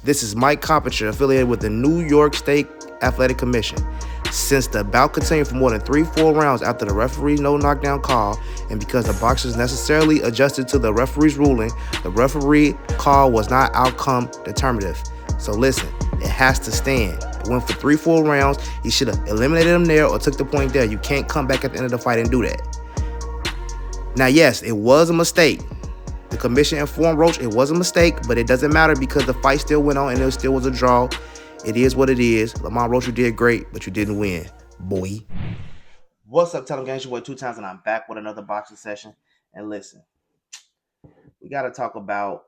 This is Mike Carpenter, affiliated with the New York State Athletic Commission. Since the bout continued for more than 3-4 rounds after the referee's no knockdown call, and because the boxers necessarily adjusted to the referee's ruling, the referee call was not outcome determinative. So listen, it has to stand. It went for 3-4 rounds. He should have eliminated him there or took the point there. You can't come back at the end of the fight and do that. Now, yes, it was a mistake. The commission informed Roach it was a mistake, but it doesn't matter because the fight still went on and it still was a draw. It is what it is. Lamont Roach, you did great, but you didn't win, boy. What's up, Tell 'em Gangs? Your boy 2 times, and I'm back with another boxing session. And listen, we got to talk about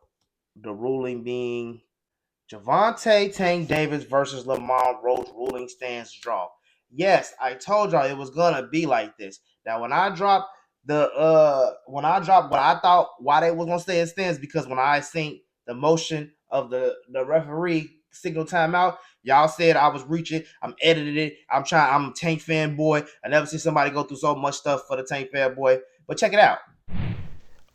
the ruling being Gervonta Tank Davis versus Lamont Roach. Ruling stands draw. Yes, I told y'all it was gonna be like this. Now, when I dropped what I thought why they was gonna say it stands, because when I seen the motion of the referee signal timeout, y'all said I was reaching. I'm editing it. I'm a Tank fanboy. I never seen somebody go through so much stuff for the Tank fanboy. But check it out.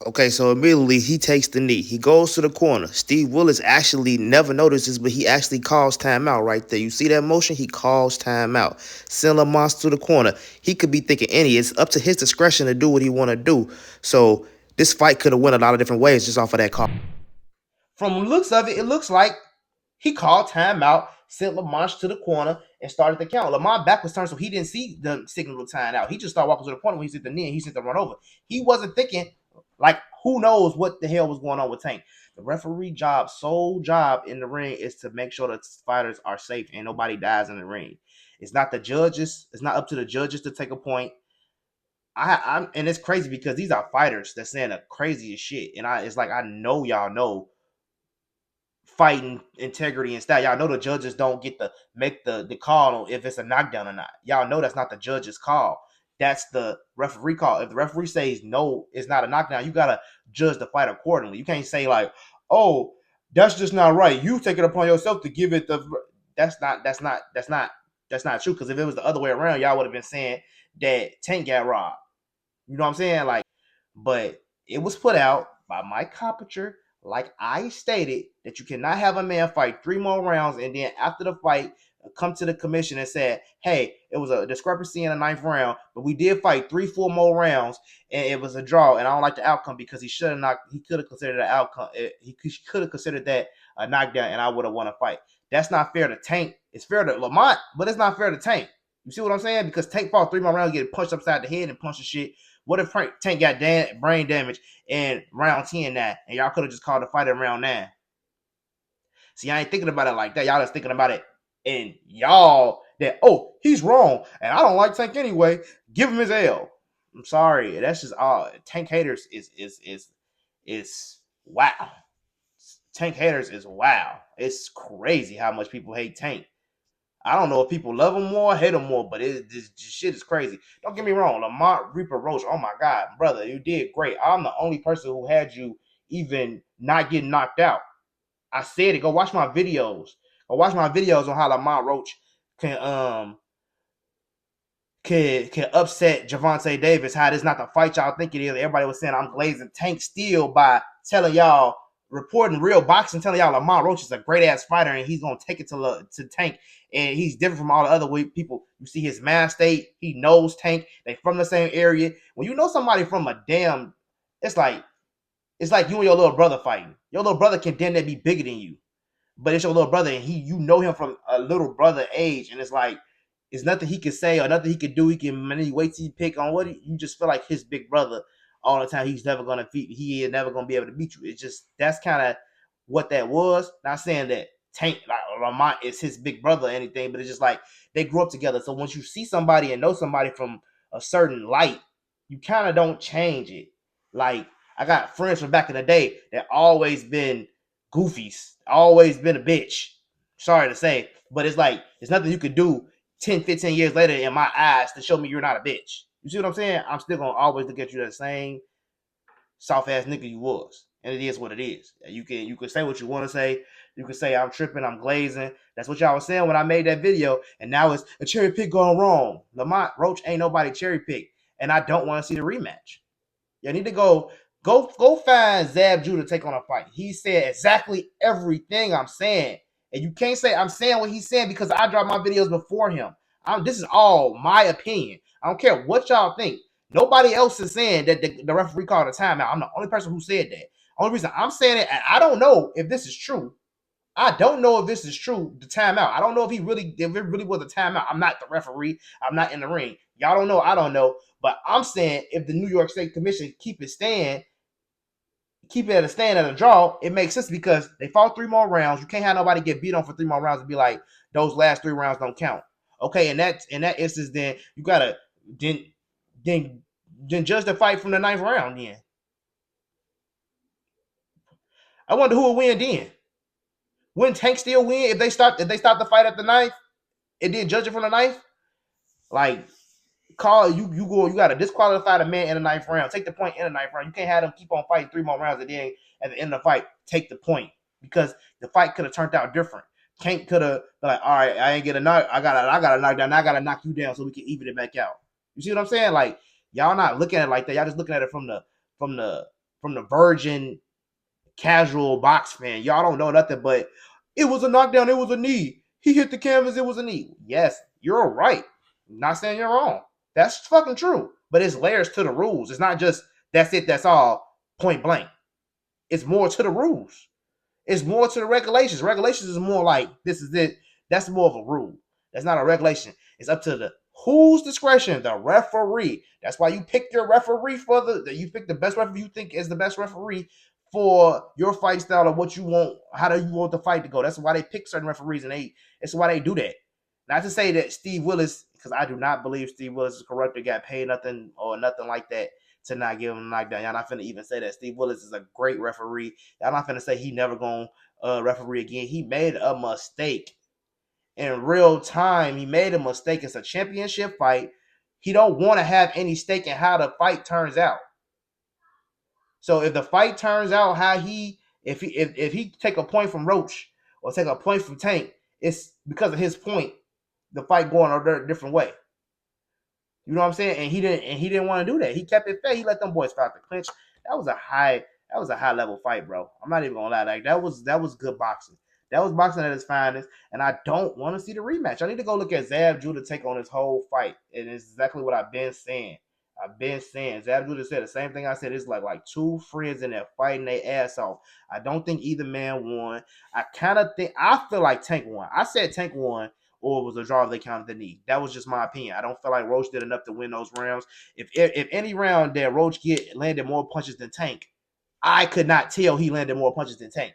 Okay, so immediately he takes the knee. He goes to the corner. Steve Willis actually never notices, but he actually calls timeout right there. You see that motion? He calls timeout. Send Lamont to the corner. He could be thinking it's up to his discretion to do what he want to do. So this fight could have went a lot of different ways just off of that call. From the looks of it, it looks like he called timeout, sent Lamont to the corner, and started the count. Lamont back was turned, so he didn't see the signal of timeout. He just started walking to the corner when he sent the knee and he sent the run over. He wasn't thinking, like, who knows what the hell was going on with Tank. The referee sole job in the ring is to make sure that fighters are safe and nobody dies in the ring. It's not the judges. It's not up to the judges to take a point. And it's crazy because these are fighters that's saying the craziest shit. And it's like, I know y'all know fighting integrity and style. Y'all know the judges don't get to make the call on if it's a knockdown or not. Y'all know that's not the judge's call. That's the referee call. If the referee says no, it's not a knockdown, you gotta judge the fight accordingly. You can't say like, oh, that's just not right. You take it upon yourself to give it the. That's not true. Because if it was the other way around, y'all would have been saying that Tank got robbed. You know what I'm saying? Like, but it was put out by Mike Carpenter, like I stated, that you cannot have a man fight 3 more rounds and then after the fight come to the commission and said, hey, it was a discrepancy in the 9th round, but we did fight 3-4 more rounds and it was a draw, and I don't like the outcome because he could have considered the outcome. He could have considered that a knockdown and I would have won a fight. That's not fair to Tank. It's fair to Lamont, but it's not fair to Tank. You see what I'm saying? Because Tank fought 3 more rounds, getting punched upside the head and punched the shit. What if Tank got brain damage in round 10 now, and y'all could have just called the fight in round 9? See, I ain't thinking about it like that. Y'all just thinking about it, and y'all that, oh, he's wrong, and I don't like Tank anyway. Give him his L. I'm sorry, that's just all. Tank haters is wow. Tank haters is wow. It's crazy how much people hate Tank. I don't know if people love him more, hate him more, but this shit is crazy. Don't get me wrong, Lamont Reaper Roach, oh my God, brother, you did great. I'm the only person who had you even not getting knocked out. I said it. Go watch my videos. Go watch my videos on how Lamont Roach can upset Gervonta Davis. How this not the fight y'all think it is. Everybody was saying I'm glazing Tank Steel by telling y'all, reporting real boxing, telling y'all Lamont Roach is a great ass fighter and he's gonna take it to Tank, and he's different from all the other people. You see his mind state. He knows Tank. They from the same area. When you know somebody from a damn, it's like you and your little brother fighting. Your little brother can damn near be bigger than you, but it's your little brother and you know him from a little brother age, and it's like it's nothing he can say or nothing he can do. He can wait till you pick on what you just feel like his big brother all the time. He is never gonna be able to beat you. It's just that's kind of what that was. Not saying that Tank like Lamont is his big brother or anything, but it's just like they grew up together. So once you see somebody and know somebody from a certain light, you kind of don't change it. Like I got friends from back in the day that always been goofies, always been a bitch. Sorry to say, but it's like it's nothing you could do 10, 15 years later in my eyes to show me you're not a bitch. You see what I'm saying? I'm still gonna always look at you the same soft ass nigga you was, and it is what it is. You can say what you want to say. You can say I'm tripping, I'm glazing. That's what y'all was saying when I made that video, and now it's a cherry pick going wrong. Lamont Roach ain't nobody cherry pick, and I don't want to see the rematch. You need to go find Zab Judah to take on a fight. He said exactly everything I'm saying. And you can't say I'm saying what he's saying because I dropped my videos before him. This is all my opinion. I don't care what y'all think. Nobody else is saying that the referee called a timeout. I'm the only person who said that. Only reason I'm saying it, and I don't know if this is true. I don't know if this is true, the timeout. I don't know if it really was a timeout. I'm not the referee. I'm not in the ring. Y'all don't know. I don't know. But I'm saying if the New York State Commission keep it at a stand at a draw, it makes sense because they fought 3 more rounds. You can't have nobody get beat on for 3 more rounds and be like, those last 3 rounds don't count. Okay, in that instance, then you gotta then judge the fight from the 9th round. Then I wonder who will win then. Wouldn't Tank still win if they start the fight at the 9th and then judge it from the 9th? Like, you got to disqualify the man in the 9th round. Take the point in the 9th round. You can't have them keep on fighting 3 more rounds and then at the end of the fight take the point because the fight could have turned out different. Tank could have been like, all right, I ain't get a knock. I got a knockdown. Now I got to knock you down so we can even it back out. You see what I'm saying? Like, y'all not looking at it like that. Y'all just looking at it from the virgin casual box fan. Y'all don't know nothing, but it was a knockdown. It was a knee. He hit the canvas. It was a knee. Yes, you're right. I'm not saying you're wrong. That's fucking true. But it's layers to the rules. It's not just that's it, that's all, point blank. It's more to the rules. It's more to the regulations. Regulations is more like this is it. That's more of a rule. That's not a regulation. It's up to the whose discretion, the referee. That's why you pick your referee you pick the best referee you think is the best referee for your fight style or what you want, how do you want the fight to go. That's why they pick certain referees and it's why they do that. Not to say that Steve Willis, because I do not believe Steve Willis is corrupt or got paid nothing or nothing like that to not give him a knockdown. Y'all not finna even say that. Steve Willis is a great referee. Y'all not finna say he never gonna referee again. He made a mistake in real time. He made a mistake. It's a championship fight. He don't want to have any stake in how the fight turns out. So if the fight turns out how if he take a point from Roach or take a point from Tank, it's because of his point. The fight going a different way. You know what I'm saying? And he didn't want to do that. He kept it fair. He let them boys fight the clinch. That was a high level fight, bro. I'm not even gonna lie. Like that was good boxing. That was boxing at its finest, and I don't want to see the rematch. I need to go look at Zab Judah take on this whole fight, and it's exactly what I've been saying. Zab Judah said the same thing I said. It's like 2 friends in there fighting their ass off. I don't think either man won. I feel like Tank won. I said Tank won, or it was a draw if they counted the knee. That was just my opinion. I don't feel like Roach did enough to win those rounds. If any round that Roach landed more punches than Tank, I could not tell he landed more punches than Tank.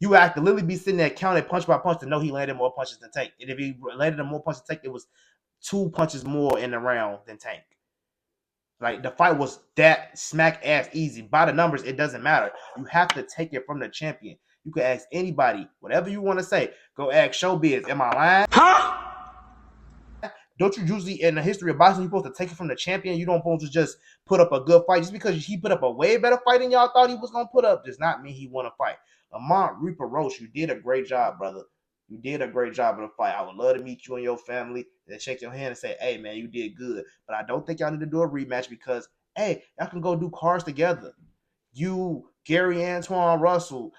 You have to literally be sitting there counting punch by punch to know he landed more punches than Tank. And if he landed more punches than Tank, it was 2 punches more in the round than Tank. Like, the fight was that smack ass easy. By the numbers, it doesn't matter. You have to take it from the champion. You can ask anybody, whatever you want to say. Go ask Showbiz. Am I lying? Huh? Don't you usually, in the history of boxing, you're supposed to take it from the champion? You don't supposed to just put up a good fight. Just because he put up a way better fight than y'all thought he was going to put up does not mean he won a fight. Lamont Roach, you did a great job, brother. You did a great job in the fight. I would love to meet you and your family and shake your hand and say, hey, man, you did good. But I don't think y'all need to do a rematch because, hey, y'all can go do cards together. You, Gary Antoine Russell,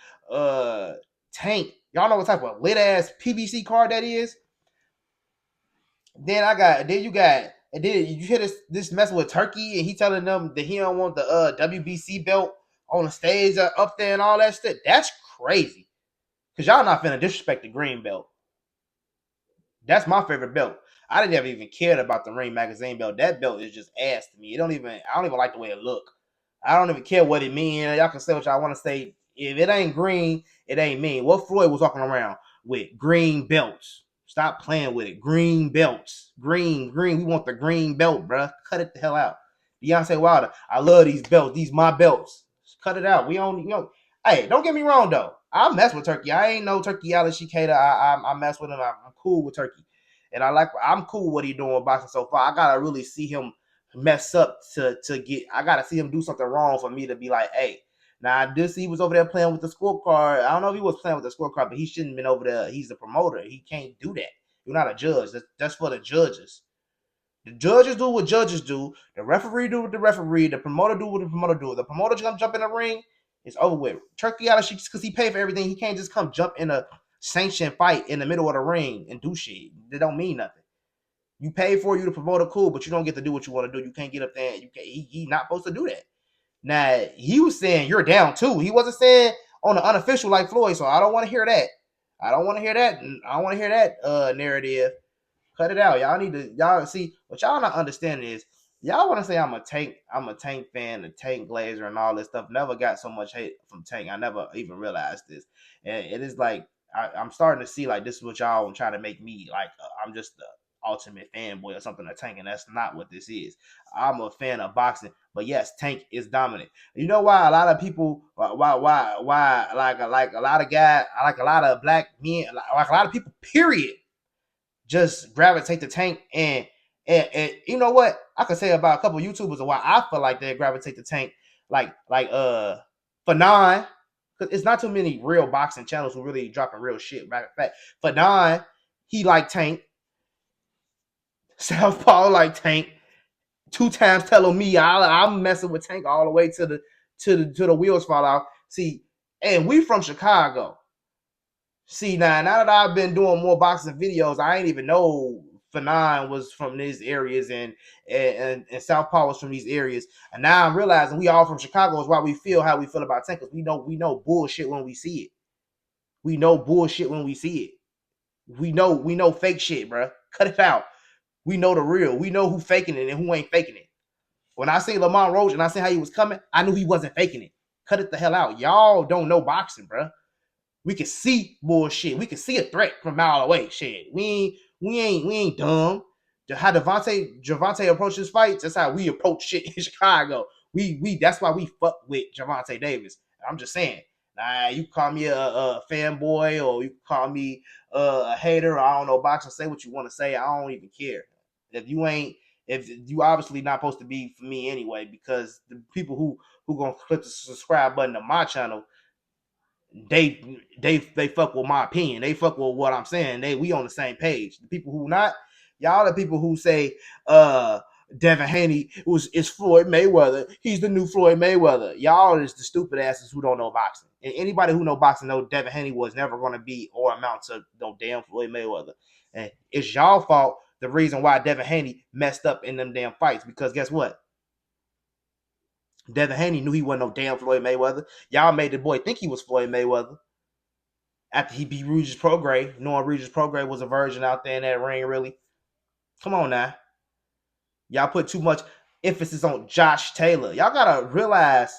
Tank. Y'all know what type of lit-ass PVC card that is? Then you hear this messing with Turkey and he telling them that he don't want the WBC belt on the stage up there and all that stuff. That's crazy. Because y'all not finna disrespect the green belt. That's my favorite belt. I didn't even care about the Ring Magazine belt. That belt is just ass to me. I don't even like the way it look. I don't even care what it means. Y'all can say what y'all want to say. If it ain't green, it ain't mean. What Floyd was walking around with green belts. Stop playing with it. Green belts. Green. We want the green belt, bruh. Cut it the hell out. Deontay Wilder, I love these belts. These my belts. Just cut it out. We don't, Hey, don't get me wrong, though. I mess with Turkey. I ain't no Turkey Alex Shikada. I mess with him. I'm cool with Turkey. And I'm cool with what he doing with boxing so far. I got to really see him mess up to get, I got to see him do something wrong for me to be like, hey. Now, I did see he was over there playing with the scorecard. I don't know if he was playing with the scorecard, but he shouldn't have been over there. He's the promoter. He can't do that. You're not a judge. That's for the judges. The judges do what judges do. The referee do what the referee. The promoter do what the promoter do. The promoter gonna jump in the ring. It's over with. Turkey out of shit because he paid for everything. He can't just come jump in a sanctioned fight in the middle of the ring and do shit. That don't mean nothing. You pay for you to promote a cool, but you don't get to do what you want to do. You can't get up there. You can't. He not supposed to do that. Now he was saying you're down too. He wasn't saying on the unofficial like Floyd. So I don't want to hear that. I don't want to hear that. I don't want to hear that narrative. Cut it out. Y'all need to. Y'all see what y'all not understanding is y'all want to say I'm a Tank fan, a Tank Glazer, and all this stuff. Never got so much hate from Tank. I never even realized this. And it is like I'm starting to see like this is what y'all trying to make me like. I'm just the ultimate fanboy or something of Tank, and that's not what this is. I'm a fan of boxing, but yes, Tank is dominant. You know why a lot of people, why like a lot of guys, like a lot of black men, like a lot of people, period, just gravitate to Tank and you know what I could say about a couple of YouTubers and why I feel like they gravitate to Tank, like Fanon, because it's not too many real boxing channels who really dropping real shit. Matter of fact, Fanon, he like Tank. Southpaw like Tank. 2 times telling me I'm messing with Tank all the way to the wheels fall off. See, and we from Chicago. See, now that I've been doing more boxing videos, I ain't even know Fanon was from these areas and Southpaw was from these areas. And now I'm realizing we all from Chicago is why we feel how we feel about Tank, because we know bullshit when we see it. We know bullshit when we see it. We know fake shit, bro. Cut it out. We know the real. We know who faking it and who ain't faking it. When I seen Lamont Roach and I seen how he was coming, I knew he wasn't faking it. Cut it the hell out. Y'all don't know boxing, bro. We can see bullshit. We can see a threat from a mile away. Shit. We ain't dumb. How Gervonta approaches fights, that's how we approach shit in Chicago. We that's why we fuck with Gervonta Davis. I'm just saying. You call me a fanboy or you call me a hater. I don't know boxing. Say what you want to say. I don't even care. If you obviously not supposed to be for me anyway, because the people who gonna click the subscribe button to my channel, they fuck with my opinion. They fuck with what I'm saying. We on the same page. The people who not, y'all the people who say DEVIN Haney is Floyd Mayweather. He's the new Floyd Mayweather. Y'all is the stupid asses who don't know boxing. And anybody who know boxing know DEVIN Haney was never going to be or amount to no damn Floyd Mayweather. And it's y'all fault. The reason why DEVIN Haney messed up in them damn fights, because guess what? DEVIN Haney knew he wasn't no damn Floyd Mayweather. Y'all made the boy think he was Floyd Mayweather after he beat Regis Prograis, knowing Regis Prograis was a virgin out there in that ring. Really, come on now. Y'all put too much emphasis on Josh Taylor. Y'all gotta realize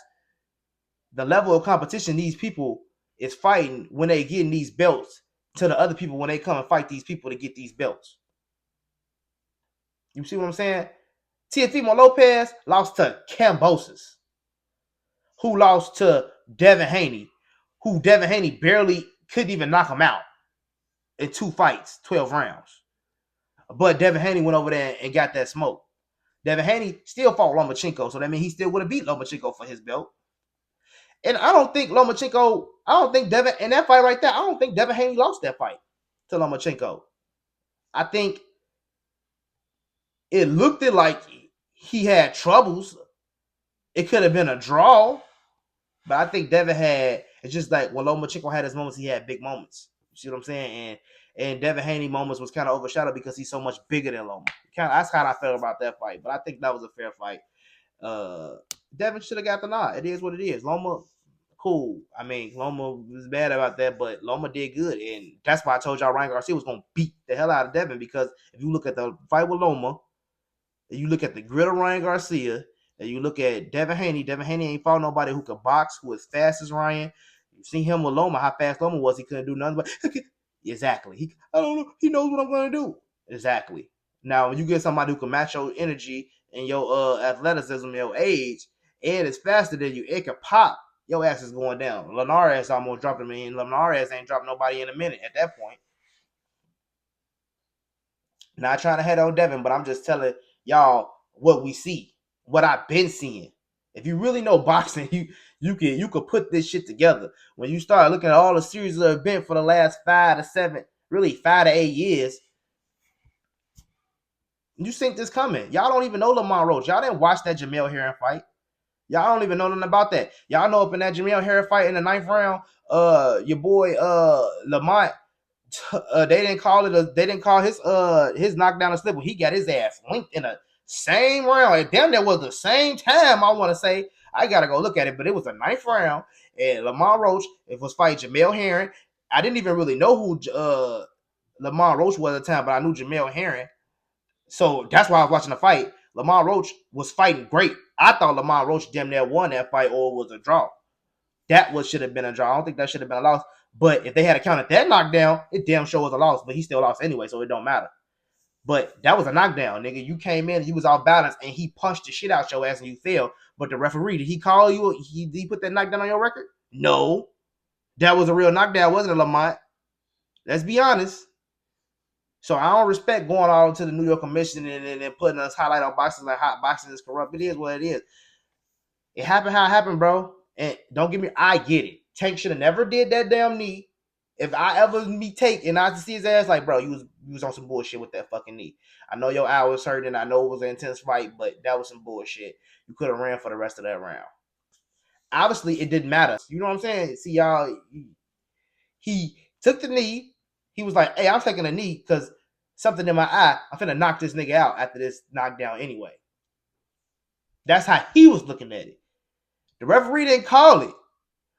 the level of competition these people is fighting when they getting these belts to the other people when they come and fight these people to get ththese belts. You see what I'm saying? Teofimo Lopez lost to Kambosos, who lost to DEVIN Haney, who DEVIN Haney barely couldn't even knock him out in 2 fights, 12 rounds. But DEVIN Haney went over there and got that smoke. DEVIN Haney still fought Lomachenko, so that means he still would have beat Lomachenko for his belt. And I don't think Devin, in that fight right there, I don't think DEVIN Haney lost that fight to Lomachenko. I think it looked like he had troubles. It could have been a draw, but I think Devin had, it's just like when Lomachenko had his moments, he had big moments. You see what I'm saying? And DEVIN Haney moments was kind of overshadowed because he's so much bigger than Loma. That's how I felt about that fight, but I think that was a fair fight. Devin should have got the nod. It is what it is. Loma, cool. I mean, Loma was bad about that, but Loma did good. And that's why I told y'all Ryan Garcia was going to beat the hell out of Devin, because if you look at the fight with Loma, and you look at the grit of Ryan Garcia, and you look at DEVIN Haney ain't fought nobody who could box, who is fast as Ryan. You've seen him with Loma, how fast Loma was. He couldn't do nothing but, exactly. I don't know. He knows what I'm going to do. Exactly. Now, when you get somebody who can match your energy and your athleticism, your age, and is faster than you, it can pop. Your ass is going down. Linares almost dropped him in. Linares ain't dropped nobody in a minute at that point. Not trying to head on Devin, but I'm just telling y'all what we see, what I've been seeing. If you really know boxing, you could put this shit together. When you start looking at all the series of events for the last 5 to 7, really 5 to 8 years, you think this coming. Y'all don't even know Lamont Roach. Y'all didn't watch that Jamel Herring fight. Y'all don't even know nothing about that. Y'all know up in that Jamel Herring fight in the 9th round, your boy Lamont They didn't call it. They didn't call his knockdown a slip. He got his ass linked in the same round. And damn, that was the same time. I want to say I gotta go look at it, but it was the 9th round, and Lamont Roach was fighting Jamel Herring. I didn't even really know who Lamont Roach was at the time, but I knew Jamel Herring. So that's why I was watching the fight. Lamont Roach was fighting great. I thought Lamont Roach damn near won that fight, or was a draw. That should have been a draw. I don't think that should have been a loss. But if they had counted that knockdown, it damn sure was a loss. But he still lost anyway, so it don't matter. But that was a knockdown, nigga. You came in, he was off balance, and he punched the shit out your ass, and you fell. But the referee, did he call you? Did he put that knockdown on your record? No. That was a real knockdown, wasn't it, Lamont? Let's be honest. So I don't respect going all to the New York Commission and putting us highlight on boxing like hot boxing is corrupt. It is what it is. It happened how it happened, bro. And don't get me, I get it. Tank should have never did that damn knee. If I ever meet Tank and I see his ass, like, bro, you was on some bullshit with that fucking knee. I know your eye was hurting. I know it was an intense fight, but that was some bullshit. You could have ran for the rest of that round. Obviously, it didn't matter. You know what I'm saying? See, y'all, he took the knee. He was like, hey, I'm taking a knee because something in my eye. I'm finna knock this nigga out after this knockdown anyway. That's how he was looking at it. The referee didn't call it.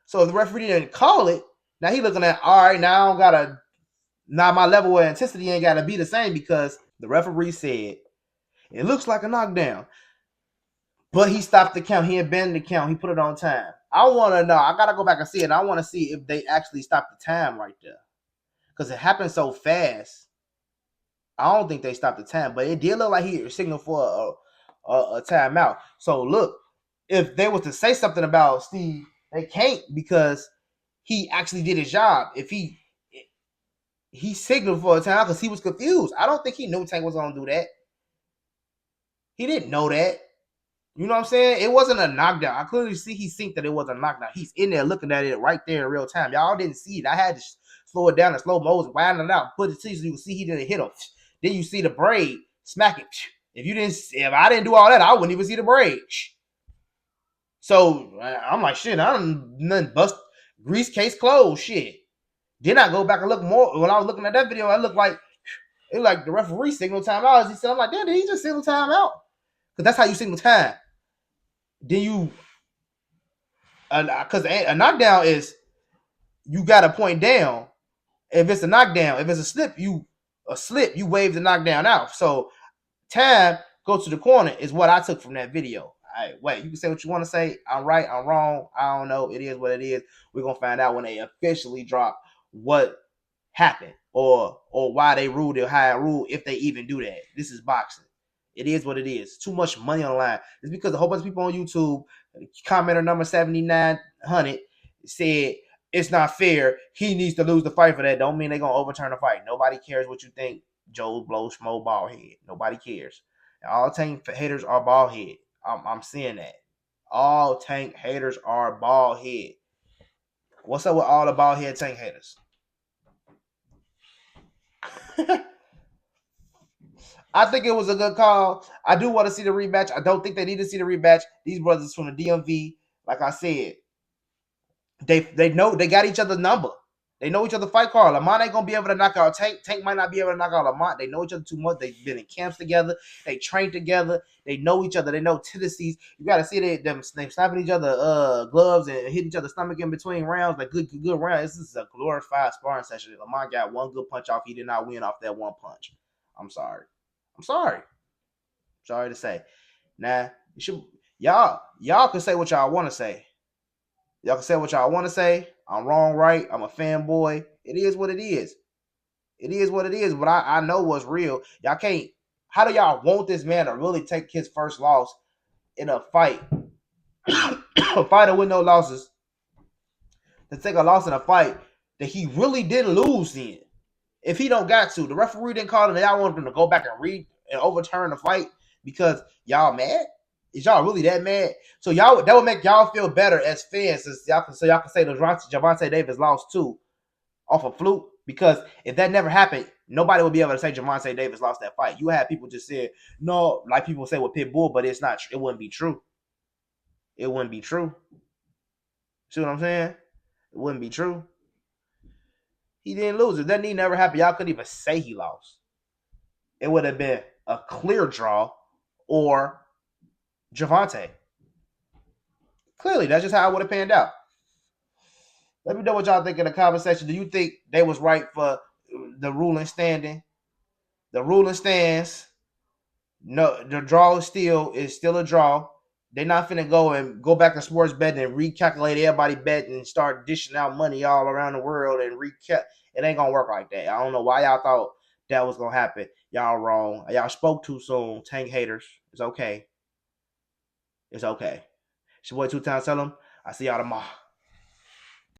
So if the referee didn't call it, now he looking at, all right, now I don't gotta, now my level of intensity ain't gotta be the same because the referee said it looks like a knockdown. But he stopped the count. He abandoned the count. He put it on time. I want to know. I got to go back and see it. I want to see if they actually stopped the time right there. Because it happened so fast. I don't think they stopped the time. But it did look like he signaled for a timeout. So, look, if they was to say something about Steve, they can't because he actually did his job. If he signaled for a timeout because he was confused. I don't think he knew Tank was going to do that. He didn't know that. You know what I'm saying? It wasn't a knockdown. I clearly see he synced that it was a knockdown. He's in there looking at it right there in real time. Y'all didn't see it. I had to slow it down in slow motion, wind it out, put it to so you can see he didn't hit him. Then you see the braid smack it. If I didn't do all that, I wouldn't even see the braid. So I'm like, shit, I don't nothing bust grease case closed. Shit. Then I go back and look more. When I was looking at that video, I looked like it like the referee signal timeout. He said, I'm like, damn, did he just signal timeout? Because that's how you signal time. Then you, because a knockdown is you got to point down. If it's a knockdown, if it's a slip, you wave the knockdown out. So time go to the corner is what I took from that video. All right, wait, you can say what you want to say. I'm right, I'm wrong. I don't know. It is what it is. We're gonna find out when they officially drop what happened or why they ruled it, how it ruled, if they even do that. This is boxing. It is what it is. Too much money on the line. It's because a whole bunch of people on YouTube, commenter number 7900, said it's not fair. He needs to lose the fight for that. Don't mean they're going to overturn the fight. Nobody cares what you think. Joe Blow, Schmo, bald head. Nobody cares. All Tank haters are bald head. I'm seeing that. All Tank haters are bald head. What's up with all the bald head Tank haters? I think it was a good call. I do want to see the rematch. I don't think they need to see the rematch. These brothers from the DMV, like I said, they know they got each other's number. They know each other's fight card. Lamont ain't gonna be able to knock out Tank. Tank might not be able to knock out Lamont. They know each other too much. They've been in camps together. They trained together. They know each other. They know tendencies. You gotta see them snapping each other gloves and hit each other's stomach in between rounds, like good rounds. This is a glorified sparring session. Lamont got one good punch off. He did not win off that one punch. I'm sorry to say. Now, y'all can say what y'all want to say. Y'all can say what y'all want to say. I'm wrong, right? I'm a fanboy. It is what it is. It is what it is. But I know what's real. Y'all can't. How do y'all want this man to really take his first loss in a fight? A fighter with no losses. To take a loss in a fight that he really didn't lose in. If he don't got to, the referee didn't call him, and y'all want him to go back and overturn the fight because y'all mad? Is y'all really that mad? So that would make y'all feel better as fans, so y'all can say the Gervonta Davis lost too off a fluke. Because if that never happened, nobody would be able to say Gervonta Davis lost that fight. You had people just say no, like people say with Pitbull, but it's not. It wouldn't be true. It wouldn't be true. See what I'm saying? It wouldn't be true. He didn't lose. If that never happened, y'all couldn't even say he lost. It would have been a clear draw or Gervonta. Clearly, that's just how it would have panned out. Let me know what y'all think in the comment section. Do you think they was right for the ruling standing? The ruling stands. No, the draw is still a draw. They're not finna go back to sports betting and recalculate everybody betting and start dishing out money all around the world and recap. It ain't gonna work like that. I don't know why y'all thought that was gonna happen. Y'all wrong. Y'all spoke too soon. Tank haters. It's okay. It's okay. It's your boy 2 Times. Tell them I see y'all tomorrow.